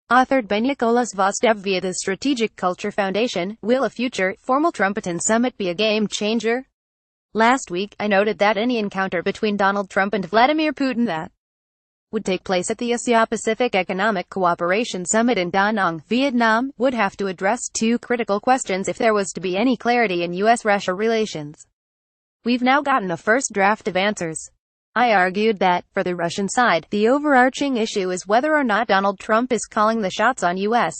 Authored by Nikolas Gvosdev via the Strategic Culture Foundation. Will a future, formal Trump-Putin summit be a game-changer? Last week, I noted that any encounter between Donald Trump and Vladimir Putin that would take place at the Asia-Pacific Economic Cooperation Summit in Da Nang, Vietnam, would have to address two critical questions if there was to be any clarity in U.S.-Russia relations. We've now gotten a first draft of answers. I argued that, for the Russian side, the overarching issue is whether or not Donald Trump is calling the shots on U.S.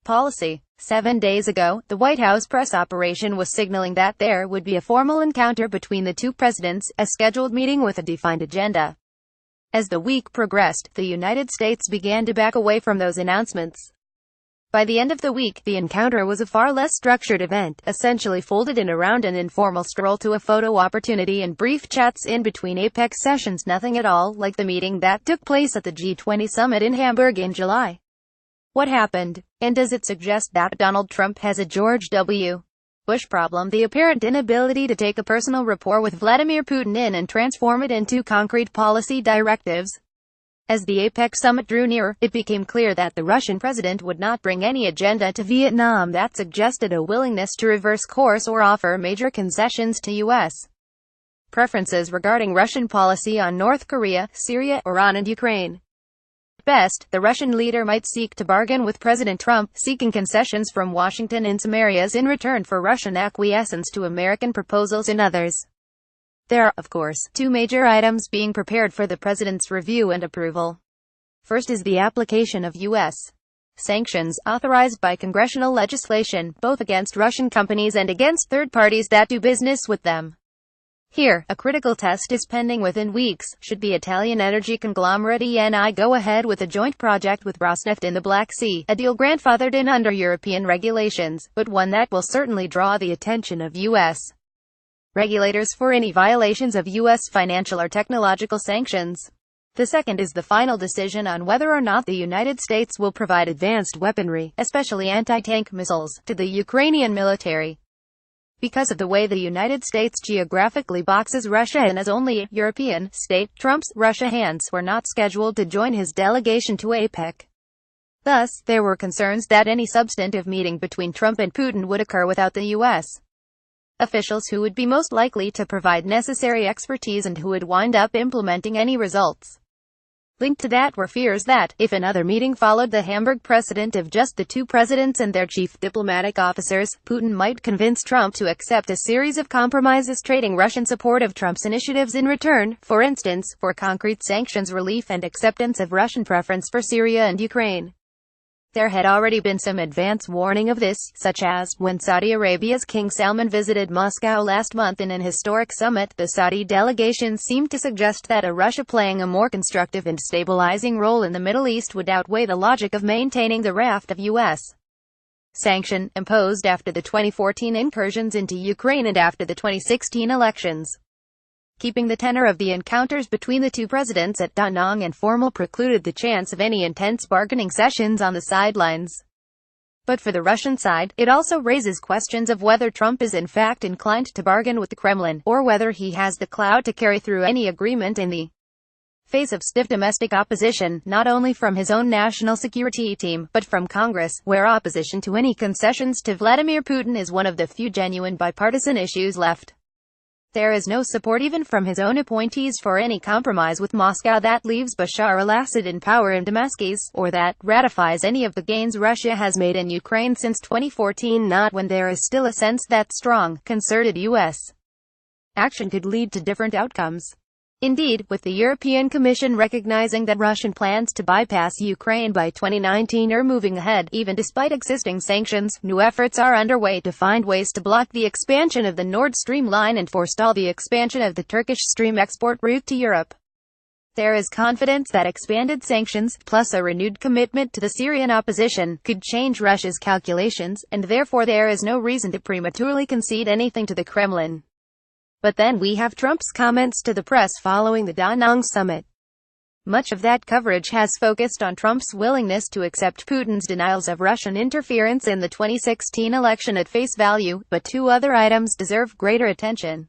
policy. 7 days ago, the White House press operation was signaling that there would be a formal encounter between the two presidents, a scheduled meeting with a defined agenda. As the week progressed, the United States began to back away from those announcements. By the end of the week, the encounter was a far less structured event, essentially folded in around an informal stroll to a photo opportunity and brief chats in between APEC sessions, nothing at all like the meeting that took place at the G20 summit in Hamburg in July. What happened? And does it suggest that Donald Trump has a George W. Bush problem, the apparent inability to take a personal rapport with Vladimir Putin in and transform it into concrete policy directives? As the APEC summit drew nearer, it became clear that the Russian president would not bring any agenda to Vietnam that suggested a willingness to reverse course or offer major concessions to U.S. preferences regarding Russian policy on North Korea, Syria, Iran and Ukraine. At best, the Russian leader might seek to bargain with President Trump, seeking concessions from Washington in some areas in return for Russian acquiescence to American proposals in others. There are, of course, two major items being prepared for the president's review and approval. First is the application of U.S. sanctions, authorized by congressional legislation, both against Russian companies and against third parties that do business with them. Here, a critical test is pending. Within weeks, should the Italian energy conglomerate Eni go ahead with a joint project with Rosneft in the Black Sea, a deal grandfathered in under European regulations, but one that will certainly draw the attention of U.S. regulators for any violations of U.S. financial or technological sanctions. The second is the final decision on whether or not the United States will provide advanced weaponry, especially anti-tank missiles, to the Ukrainian military. Because of the way the United States geographically boxes Russia in as only a European state, Trump's Russia hands were not scheduled to join his delegation to APEC. Thus, there were concerns that any substantive meeting between Trump and Putin would occur without the U.S. officials who would be most likely to provide necessary expertise and who would wind up implementing any results. Linked to that were fears that, if another meeting followed the Hamburg precedent of just the two presidents and their chief diplomatic officers, Putin might convince Trump to accept a series of compromises trading Russian support of Trump's initiatives in return, for instance, for concrete sanctions relief and acceptance of Russian preference for Syria and Ukraine. There had already been some advance warning of this, such as, when Saudi Arabia's King Salman visited Moscow last month in an historic summit, the Saudi delegation seemed to suggest that Russia playing a more constructive and stabilizing role in the Middle East would outweigh the logic of maintaining the raft of U.S. sanction, imposed after the 2014 incursions into Ukraine and after the 2016 elections. Keeping the tenor of the encounters between the two presidents at Da Nang informal precluded the chance of any intense bargaining sessions on the sidelines. But for the Russian side, it also raises questions of whether Trump is in fact inclined to bargain with the Kremlin, or whether he has the clout to carry through any agreement in the face of stiff domestic opposition, not only from his own national security team, but from Congress, where opposition to any concessions to Vladimir Putin is one of the few genuine bipartisan issues left. There is no support even from his own appointees for any compromise with Moscow that leaves Bashar al-Assad in power in Damascus, or that ratifies any of the gains Russia has made in Ukraine since 2014, not when there is still a sense that strong, concerted U.S. action could lead to different outcomes. Indeed, with the European Commission recognizing that Russian plans to bypass Ukraine by 2019 are moving ahead, even despite existing sanctions, new efforts are underway to find ways to block the expansion of the Nord Stream line and forestall the expansion of the Turkish Stream export route to Europe. There is confidence that expanded sanctions, plus a renewed commitment to the Syrian opposition, could change Russia's calculations, and therefore there is no reason to prematurely concede anything to the Kremlin. But then we have Trump's comments to the press following the Da Nang summit. Much of that coverage has focused on Trump's willingness to accept Putin's denials of Russian interference in the 2016 election at face value, but two other items deserve greater attention.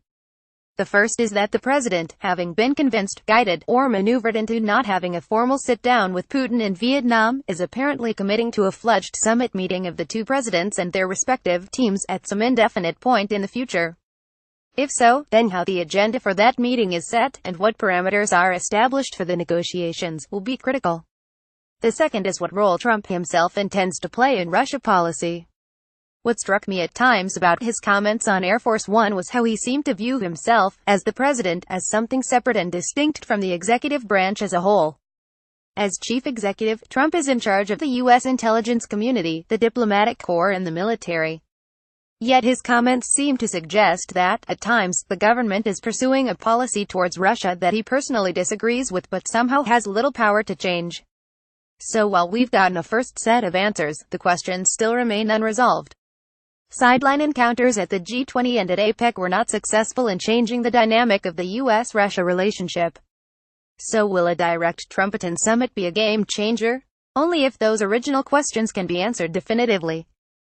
The first is that the president, having been convinced, guided, or maneuvered into not having a formal sit-down with Putin in Vietnam, is apparently committing to a fledged summit meeting of the two presidents and their respective teams at some indefinite point in the future. If so, then how the agenda for that meeting is set, and what parameters are established for the negotiations, will be critical. The second is what role Trump himself intends to play in Russia policy. What struck me at times about his comments on Air Force One was how he seemed to view himself, as the president, as something separate and distinct from the executive branch as a whole. As chief executive, Trump is in charge of the U.S. intelligence community, the diplomatic corps and the military. Yet his comments seem to suggest that, at times, the government is pursuing a policy towards Russia that he personally disagrees with but somehow has little power to change. So while we've gotten a first set of answers, the questions still remain unresolved. Sideline encounters at the G20 and at APEC were not successful in changing the dynamic of the U.S.-Russia relationship. So will a direct Trump-Putin summit be a game changer? Only if those original questions can be answered definitively.